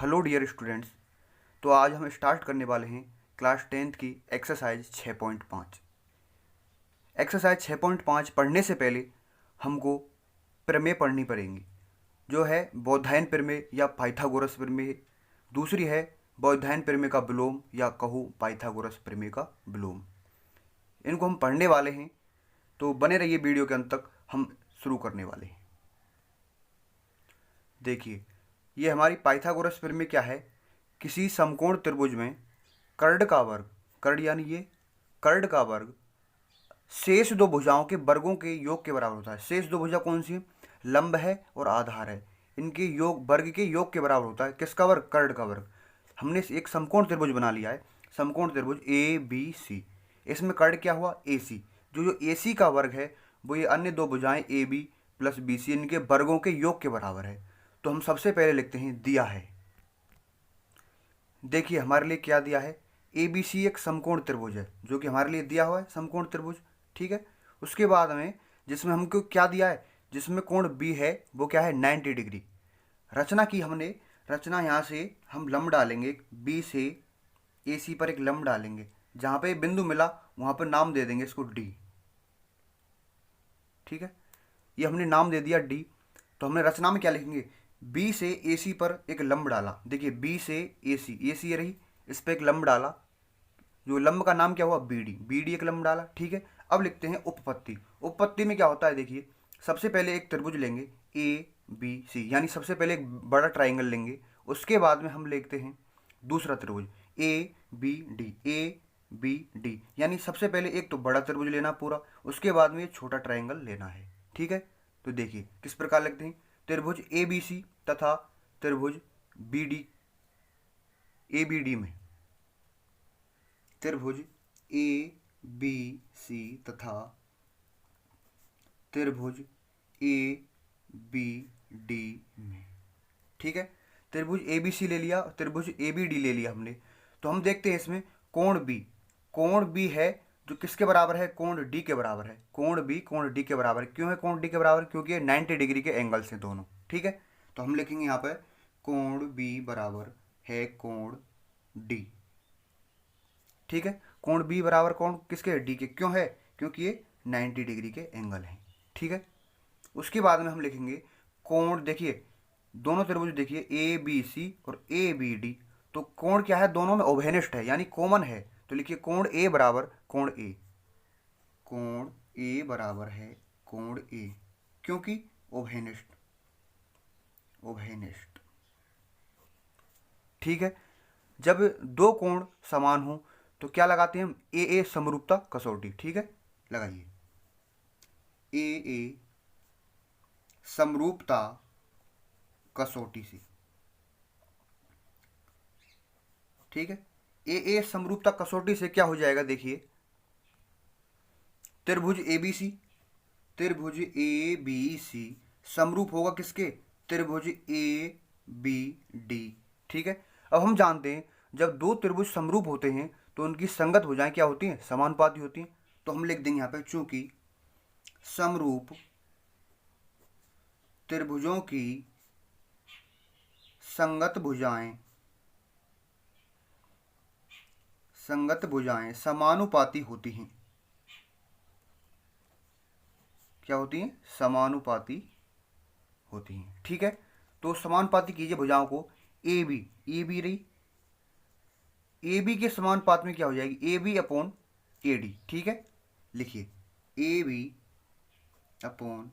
Hello dear students. तो आज हम स्टार्ट करने वाले हैं क्लास 10th की एक्सरसाइज 6.5। एक्सरसाइज 6.5 पढ़ने से पहले हमको प्रमेय पढ़नी पड़ेंगी, जो है बौधायन प्रमेय या पाइथागोरस प्रमेय। दूसरी है बौधायन प्रमेय का विलोम या कहो पाइथागोरस प्रमेय का विलोम। इनको हम पढ़ने वाले हैं, तो बने रहिए वीडियो के अंत तक। हम शुरू करने वाले हैं। देखिए, ये हमारी पाइथागोरस प्रमेय क्या है। किसी समकोण त्रिभुज में कर्ण का वर्ग, कर्ण यानी ये कर्ण का वर्ग शेष दो भुजाओं के वर्गों के योग के बराबर होता है। शेष दो भुजा कौन सी है? लंब है और आधार है। इनके योग वर्ग के योग के बराबर होता है। किसका वर्ग? कर्ण का वर्ग। हमने एक समकोण त्रिभुज बना लिया है, समकोण त्रिभुज ए बी सी। इसमें कर्ण क्या हुआ? ए सी। जो ए सी का वर्ग है वो ये अन्य दो भुजाएं A B plus B C, इनके वर्गों के योग के बराबर है। तो हम सबसे पहले लिखते हैं दिया है। देखिए हमारे लिए क्या दिया है, ए बी सी एक समकोण त्रिभुज है, जो कि हमारे लिए दिया हुआ है समकोण त्रिभुज। ठीक है। उसके बाद में जिसमें हमको क्या दिया है, जिसमें कोण बी है वो क्या है? 90 डिग्री। रचना की हमने, रचना यहाँ से हम लंब डालेंगे, बी से ए सी पर एक लंब डालेंगे। जहाँ पे बिंदु मिला वहाँ पर नाम दे देंगे इसको डी। ठीक है, ये हमने नाम दे दिया डी। तो हमने रचना में क्या लिखेंगे? बी से ए सी पर एक लंब डाला। देखिए बी से ए सी ये रही, इस पर एक लंब डाला। जो लंब का नाम क्या हुआ? बी डी एक लंब डाला। ठीक है। अब लिखते हैं उपपत्ति। उपपत्ति में क्या होता है? देखिए सबसे पहले एक त्रिभुज लेंगे ए बी सी, यानी सबसे पहले एक बड़ा ट्राइंगल लेंगे। उसके बाद में हम लिखते हैं दूसरा त्रिभुज ए बी डी, यानी सबसे पहले एक तो बड़ा त्रिभुज लेना पूरा, उसके बाद में छोटा ट्राइंगल लेना है। ठीक है। तो देखिए किस प्रकार लिखते हैं, त्रिभुज ए बी सी तथा त्रिभुज B D, A B D में त्रिभुज ए बी सी तथा त्रिभुज ए बी डी में। ठीक है। त्रिभुज ए बी सी ले लिया, त्रिभुज ए बी डी ले लिया हमने। तो हम देखते हैं इसमें कोण बी है जो किसके बराबर है? कोण डी के बराबर है। कोण बी कोण डी के बराबर। क्यों है कोण डी के बराबर? क्योंकि ये 90 डिग्री के एंगल्स हैं दोनों। ठीक है। तो हम लिखेंगे यहाँ पर कोण बी बराबर है कोण डी। ठीक है। कोण बी बराबर कोण किसके? डी के। क्यों है? क्योंकि ये 90 डिग्री के एंगल हैं। ठीक है। उसके बाद में हम लिखेंगे कोण, देखिए दोनों त्रिभुज देखिए ए बी सी और ए बी डी। तो कोण क्या है? दोनों में उभयनिष्ठ है, यानी कॉमन है। तो लिखिए कोण ए बराबर कोण ए। कोण ए बराबर है कोण ए, क्योंकि उभयनिष्ठ। ठीक है। जब दो कोण समान हो तो क्या लगाते हैं हम? ए समरूपता कसौटी। ठीक है, लगाइए ए समरूपता कसौटी से। ठीक है। ए समरूपता कसौटी से क्या हो जाएगा? देखिए त्रिभुज ए बी सी समरूप होगा किसके? त्रिभुज ए बी डी। ठीक है। अब हम जानते हैं जब दो त्रिभुज समरूप होते हैं तो उनकी संगत भुजाएं क्या होती हैं? समानुपाती होती हैं। तो हम लिख देंगे यहाँ पे, चूंकि समरूप त्रिभुजों की संगत भुजाएं समानुपाती होती हैं। क्या होती हैं? समानुपाती होती हैं। ठीक है। तो समानुपाती कीजिए भुजाओं को। ए बी रही, ए बी के समानुपात में क्या हो जाएगी? A B upon A D. ठीक है। लिखिए A B upon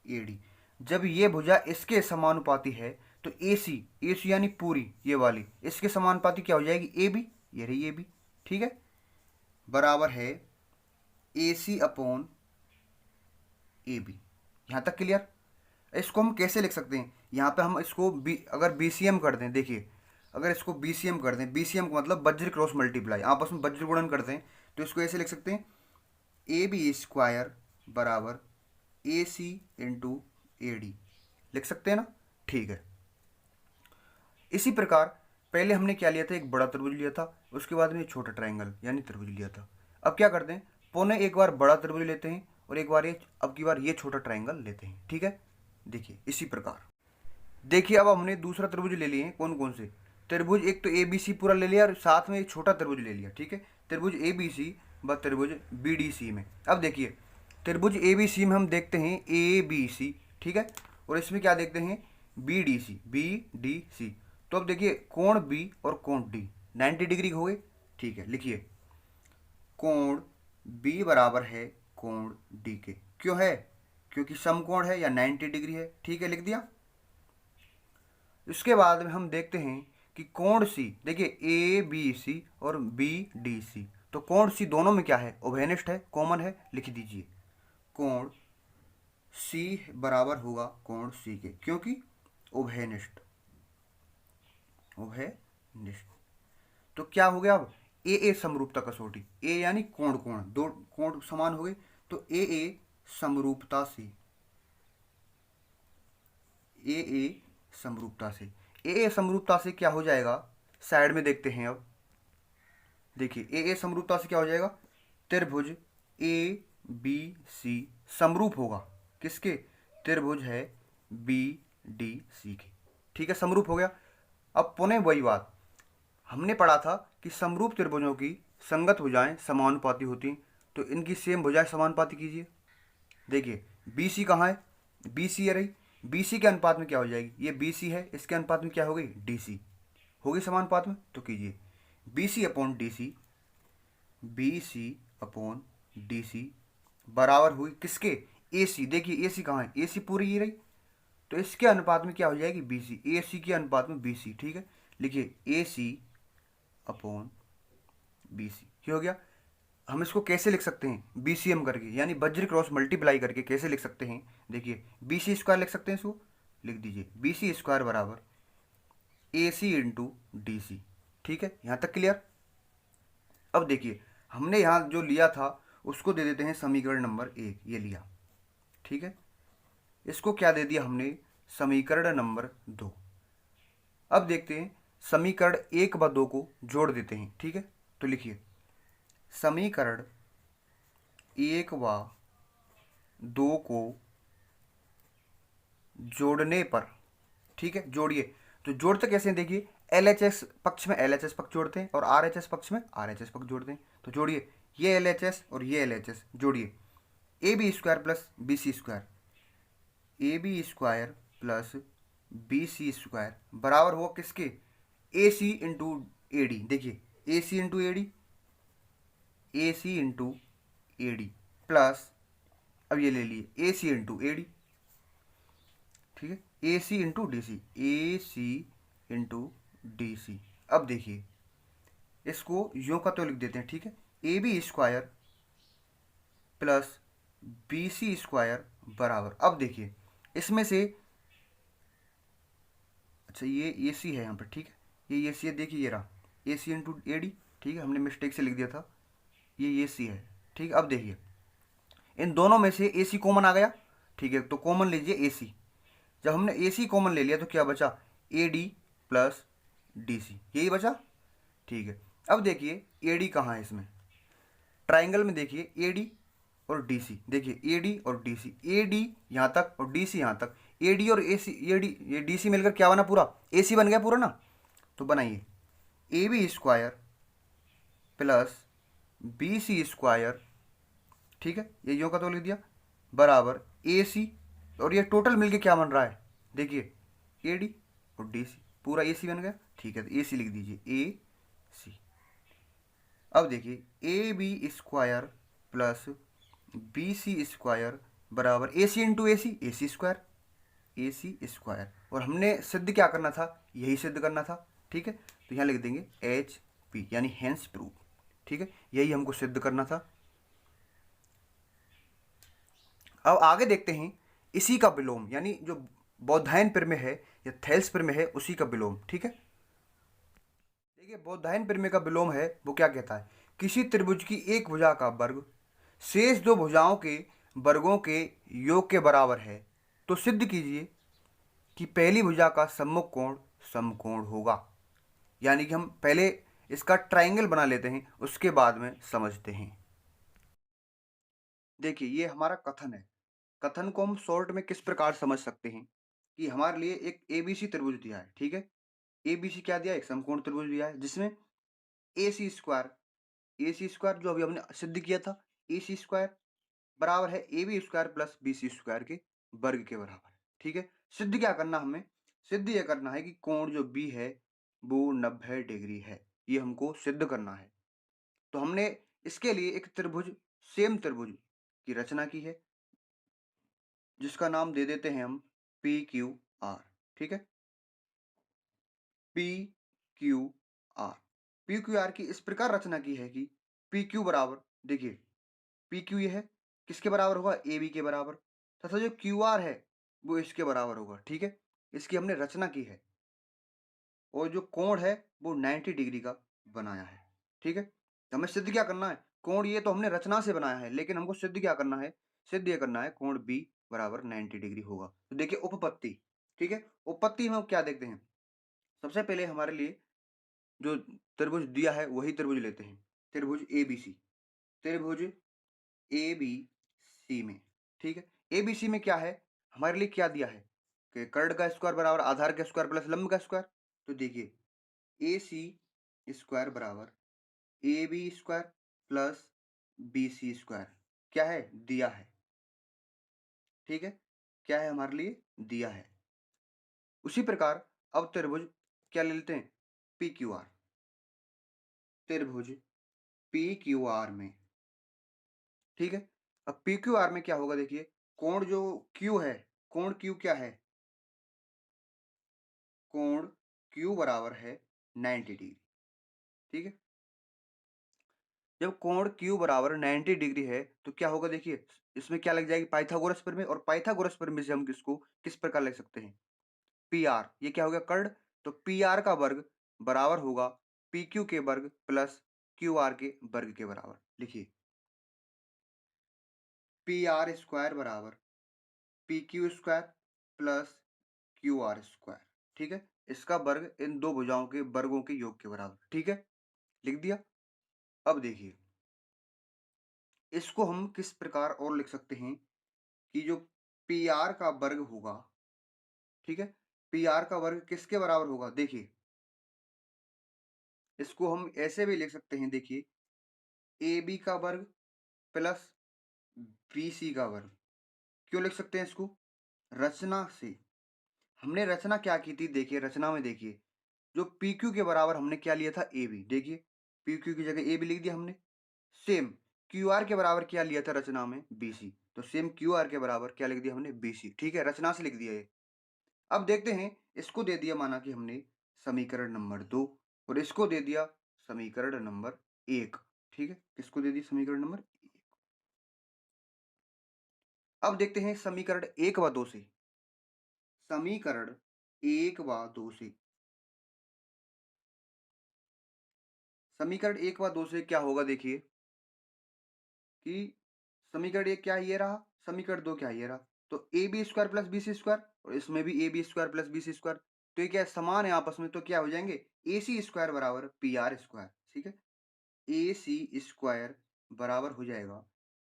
A D. जब ये भुजा इसके समानुपाती है तो ए सी यानी पूरी ये वाली इसके समानुपाती क्या हो जाएगी? ए बी, ये रही ए बी। ठीक है। बराबर है ए सी अपॉन ए बी। यहाँ तक क्लियर? इसको हम कैसे लिख सकते हैं? यहाँ पे हम इसको अगर बी सी एम कर दें, देखिए अगर इसको बी सी एम कर दें, बी सी एम का मतलब वज्र क्रॉस मल्टीप्लाई, आपस में वज्र गुणन कर दें, तो इसको ऐसे लिख सकते हैं ए बी स्क्वायर बराबर A C into A D. लिख सकते हैं ना? ठीक है। इसी प्रकार पहले हमने क्या लिया था? एक बड़ा त्रिभुज लिया था, उसके बाद में छोटा ट्राइंगल यानी त्रिभुज लिया था। अब क्या करते हैं? पुनः एक बार बड़ा त्रिभुज लेते हैं और एक बार ये, अब की बार ये छोटा ट्राइंगल लेते हैं। ठीक है। देखिए इसी प्रकार देखिए अब हमने दूसरा त्रिभुज ले लिए हैं, कौन कौन से त्रिभुज, एक तो ए बी सी पूरा ले लिया और साथ में एक छोटा त्रिभुज ले लिया, ठीक है, त्रिभुज ए बी सी व त्रिभुज बी डी सी में। अब देखिए त्रिभुज ए बी सी में हम देखते हैं ए बी सी, ठीक है, और इसमें क्या देखते हैं बी डी सी। तो अब देखिए कोण बी और कोण डी 90 डिग्री हो गए, ठीक है, लिखिए कोण बी बराबर है कोण डी के, क्यों है, क्योंकि समकोण है या 90 डिग्री है, ठीक है, लिख दिया। इसके बाद में हम देखते हैं कि कोण सी, देखिए ए बी सी और बी डी सी, तो कोण सी दोनों में क्या है, उभयनिष्ठ है, कॉमन है, लिख दीजिए कोण सी बराबर होगा कोण सी के, क्योंकि उभयनिष्ठ, उभयनिष्ठ। तो क्या हो गया अब ए समरूपता कसौटी, ए यानी कोण, कोण दो कोण समान हो गए, तो ए समरूपता से, ए समरूपता से, ए समरूपता से क्या हो जाएगा, साइड में देखते हैं। अब देखिए ए समरूपता से क्या हो जाएगा, त्रिभुज ए बी सी समरूप होगा किसके, त्रिभुज है बी डी सी के, ठीक है, समरूप हो गया। अब पुनः वही बात हमने पढ़ा था कि समरूप त्रिभुजों की संगत भुजाएं समानुपाती होती हैं, तो इनकी सेम भुजाएं समानुपाती कीजिए। देखिए बी सी कहाँ है, बी सी है रही, बी सी के अनुपात में क्या हो जाएगी, ये बी सी है, इसके अनुपात में क्या हो गई डी सी, होगी समानुपात में, तो कीजिए B C upon D C, B C upon D C बराबर हुई किसके, ए सी, देखिए ए सी कहाँ है, ए सी पूरी ही रही, तो इसके अनुपात में क्या हो जाएगी बी सी, ए सी के अनुपात में बी सी, ठीक है, लिखिए ए सी अपॉन बी सी, ये हो गया। हम इसको कैसे लिख सकते हैं बी सी एम करके, यानी वज्र क्रॉस मल्टीप्लाई करके कैसे लिख सकते हैं, देखिए बी सी स्क्वायर लिख सकते हैं, इसको लिख दीजिए बी सी स्क्वायर बराबर A C into D C, ठीक है, यहाँ तक क्लियर। अब देखिए हमने यहाँ जो लिया था उसको दे देते हैं समीकरण नंबर 1, ये लिया, ठीक है, इसको क्या दे दिया हमने समीकरण नंबर 2। अब देखते हैं समीकरण 1 व 2 को जोड़ देते हैं, ठीक है, तो लिखिए समीकरण 1 व 2 को जोड़ने पर, ठीक है, जोड़िए, तो जोड़ते कैसे हैं, देखिए एल एच एस पक्ष में एल एच एस पक्ष जोड़ते हैं और आर एच एस पक्ष में आर एच एस पक्ष जोड़ते हैं, तो जोड़िए ये एल एच एस और ये एल एच एस जोड़िए, A B square plus B C square, A B square plus B C square बराबर हो किसके, A C into A D, देखिए A C into A D, A C into A D plus, अब ये ले लिए ए C into A D, ठीक है, ए सी इंटू डी सी, ए सी इंटू डी सी। अब देखिए इसको यूं का तो लिख देते हैं, ठीक है, A B square plus B C square बराबर, अब देखिए इसमें से, अच्छा ये ए सी है यहाँ पर, ठीक है, ये ए सी है, देखिए ये रहा ए सी इंटू ए डी, ठीक है, हमने मिस्टेक से लिख दिया था, ये सी है, ठीक है। अब देखिए इन दोनों में से ए सी कॉमन आ गया, ठीक है, तो कॉमन लीजिए ए सी, जब हमने ए सी कॉमन ले लिया तो क्या बचा, A D plus D C, यही बचा, ठीक है। अब देखिए ए डी कहाँ है इसमें, ट्राइंगल में देखिए ए डी और डी सी, देखिए ए डी और डी सी, ए डी यहाँ तक और डी सी यहाँ तक, ए डी और ए सी, ए डी ये डी सी मिलकर क्या बना, पूरा ए सी बन गया पूरा ना, तो बनाइए A B square plus B C square, ठीक है, ये योग का तो लिख दिया बराबर ए सी, और ये टोटल मिलके क्या बन रहा है, देखिए ए डी और डी सी, पूरा ए सी बन गया, ठीक है, तो ए सी लिख दीजिए ए सी। अब देखिए A B square plus B C square बराबर A C into A C square, A C square, और हमने सिद्ध क्या करना था, यही सिद्ध करना था, ठीक है, तो यहाँ लिख देंगे एच पी यानी हेंस प्रूव, ठीक है, यही हमको सिद्ध करना था। अब आगे देखते हैं इसी का विलोम, यानी जो बौधायन प्रमेय है या थेल्स प्रमेय है उसी का विलोम, ठीक है। देखिए बौधायन प्रमेय का विलोम है वो क्या कहता है, किसी त्रिभुज की एक भुजा का वर्ग शेष दो भुजाओं के वर्गों के योग के बराबर है, तो सिद्ध कीजिए कि पहली भुजा का सम्मुख कोण समकोण होगा। यानी कि हम पहले इसका ट्राइंगल बना लेते हैं, उसके बाद में समझते हैं। देखिए ये हमारा कथन है, कथन को हम शॉर्ट में किस प्रकार समझ सकते हैं कि हमारे लिए एक एबीसी त्रिभुज दिया है, ठीक है। एबीसी क्या दिया है? एक समकोण त्रिभुज दिया है जिसमें एसी स्क्वायर जो अभी हमने सिद्ध किया था, एसी स्क्वायर बराबर है A B square plus B C square के वर्ग के बराबर है, ठीक है। सिद्ध क्या करना हमें? सिद्ध ये करना है कि कोण जो बी है वो 90 डिग्री है, ये हमको सिद्ध करना है। तो हमने इसके लिए एक त्रिभुज, सेम त्रिभुज की रचना की है जिसका नाम दे देते हैं हम पी क्यू आर, ठीक है। P Q R, P Q R की इस प्रकार रचना की है कि पी क्यू बराबर, देखिए पी क्यू ये है, किसके बराबर होगा? ए बी के बराबर, तथा जो क्यू आर है वो इसके बराबर होगा, ठीक है। इसकी हमने रचना की है और जो कोण है वो 90 डिग्री का बनाया है, ठीक है। तो हमें सिद्ध क्या करना है? कोण ये तो हमने रचना से बनाया है, लेकिन हमको सिद्ध क्या करना है? सिद्ध ये करना है कोण बी बराबर 90 डिग्री होगा। तो देखिए उपपत्ति, ठीक है। उपपत्ति में हम क्या देखते हैं? सबसे पहले हमारे लिए जो त्रिभुज दिया है वही त्रिभुज लेते हैं, त्रिभुज एबीसी, त्रिभुज ए बी सी में, ठीक है। ए बी सी में क्या है? हमारे लिए क्या दिया है कि कर्ण का स्क्वायर बराबर आधार का स्क्वायर प्लस लंब का स्क्वायर। तो देखिए ए सी स्क्वायर बराबर A B square plus B C square क्या है? दिया है, ठीक है। क्या है? हमारे लिए दिया है। उसी प्रकार अब त्रिभुज क्या ले लेते हैं? पी क्यू आर, त्रिभुज पी क्यू आर में, ठीक है। अब पी क्यू आर में क्या होगा? देखिए कोण जो Q है, कोण Q क्या है? कोण Q बराबर है 90 डिग्री, ठीक है। जब कोण Q बराबर 90 डिग्री है तो क्या होगा? देखिए इसमें क्या लग जाएगी? पाइथागोरस प्रमेय, और पाइथागोरस प्रमेय से हम किसको किस प्रकार लिख सकते हैं? पी आर, ये क्या हो गया? कर्ण। तो पी आर का वर्ग बराबर होगा पी क्यू के वर्ग प्लस क्यू आर के वर्ग के बराबर। लिखिए पी आर स्क्वायर बराबर P Q square plus Q R square, ठीक है। इसका वर्ग इन दो भुजाओं के वर्गों के योग के बराबर, ठीक है। लिख दिया। अब देखिए इसको हम किस प्रकार और लिख सकते हैं कि जो पी आर का वर्ग होगा, ठीक है, पी आर का वर्ग किसके बराबर होगा? देखिए इसको हम ऐसे भी लिख सकते हैं, देखिए ए बी का वर्ग प्लस बी सी का वर्ग। क्यों लिख सकते हैं इसको? रचना से हमने रचना क्या की थी? देखिए रचना में देखिए जो पी क्यू के बराबर हमने क्या लिया था? A B. देखिए पी क्यू की जगह ए बी लिख दिया हमने। सेम क्यू आर के बराबर क्या लिया था रचना में? B C. तो सेम क्यू आर के बराबर क्या लिख दिया हमने? बी सी, ठीक है। रचना से लिख दिया ये। अब देखते हैं, इसको दे दिया माना कि हमने समीकरण नंबर 2 और इसको दे दिया समीकरण नंबर 1, ठीक है। किसको दे दी? समीकरण नंबर 1। अब देखते हैं समीकरण 1 व 2 से, समीकरण 1 व 2 से, समीकरण 1 व 2 से क्या होगा? देखिए कि समीकरण 1 क्या है? ये रहा। समीकरण 2 क्या है? ये रहा। तो A B square plus B C square, और इसमें भी A B square plus B C square, तो ये क्या है? समान है आपस में, तो क्या हो जाएंगे? ए सी स्क्वायर बराबर पी आर स्क्वायर, ठीक है। ए सी स्क्वायर बराबर हो जाएगा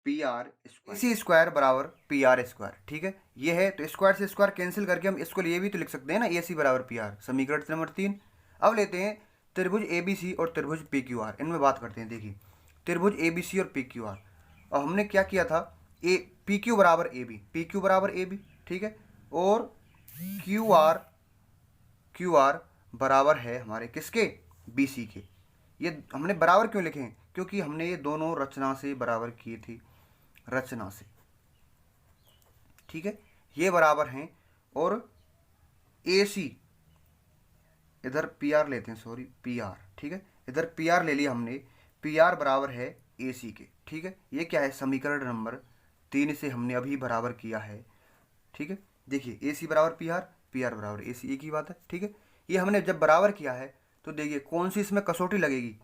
P R square, A C square बराबर पी आर स्क्वायर, ठीक है। ये है तो स्क्वायर से स्क्वायर कैंसिल करके हम इसको ये भी तो लिख सकते हैं ना, ए सी बराबर पी आर। समीकरण नंबर 3। अब लेते हैं त्रिभुज ए बी सी और त्रिभुज पी क्यू आर, इनमें बात करते हैं। देखिए त्रिभुज ए बी सी और पी क्यू आर, और हमने क्या किया था? ए पी क्यू बराबर ए बी, पी क्यू बराबर ए बी, ठीक है। और क्यू आर बराबर है हमारे किसके? बी सी के। ये हमने बराबर क्यों लिखे हैं? क्योंकि हमने ये दोनों रचना से बराबर किए थे, रचना से, ठीक है। ये बराबर हैं और ए सी, इधर पी आर लेते हैं, सॉरी पी आर, ठीक है। इधर पी आर ले लिया हमने, पी आर बराबर है ए सी के, ठीक है। ये क्या है? समीकरण नंबर 3 से हमने अभी बराबर किया है, ठीक है। देखिए ए सी बराबर पी आर बराबर ए सी, एक ही बात है, ठीक है। ये हमने जब बराबर किया है तो देखिए कौन सी इसमें कसौटी लगेगी?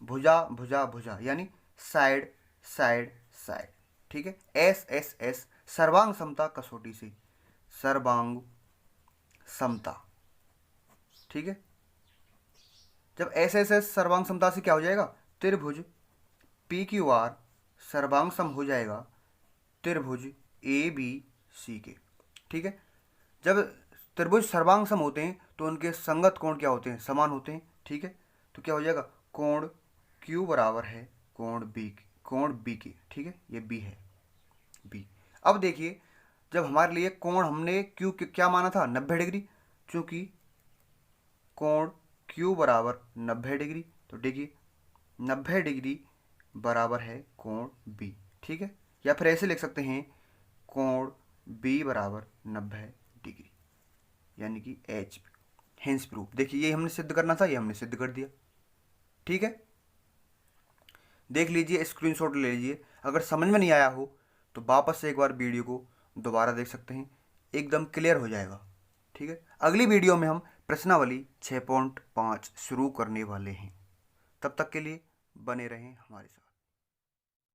भुजा भुजा भुजा, यानी साइड साइड साइड, ठीक है। एस एस एस, सर्वांग समता कसौटी से, सर्वांग समता, ठीक है। जब एस एस एस सर्वांग समता से क्या हो जाएगा? त्रिभुज पी क्यू आर सर्वांग सम हो जाएगा त्रिभुज ए बी सी के, ठीक है। जब त्रिभुज सर्वांग सम होते हैं तो उनके संगत कोण क्या होते हैं, समान होते हैं। ठीक है, तो क्या हो जाएगा, कोण Q बराबर है कोण बी के। ठीक है, ये बी है, बी। अब देखिए, जब हमारे लिए कोण हमने Q क्या माना था, 90 डिग्री, चूंकि कोण Q बराबर 90 डिग्री, तो देखिए 90 डिग्री बराबर है कोण B। ठीक है, या फिर ऐसे लिख सकते हैं कोण B बराबर 90 डिग्री, यानी कि H। Hence proof. देखिए ये हमने सिद्ध करना था, ये हमने सिद्ध कर दिया। ठीक है, देख लीजिए, स्क्रीनशॉट ले लीजिए। अगर समझ में नहीं आया हो तो वापस से एक बार वीडियो को दोबारा देख सकते हैं, एकदम क्लियर हो जाएगा। ठीक है, अगली वीडियो में हम प्रश्नावली 6.5 शुरू करने वाले हैं। तब तक के लिए बने रहें हमारे साथ।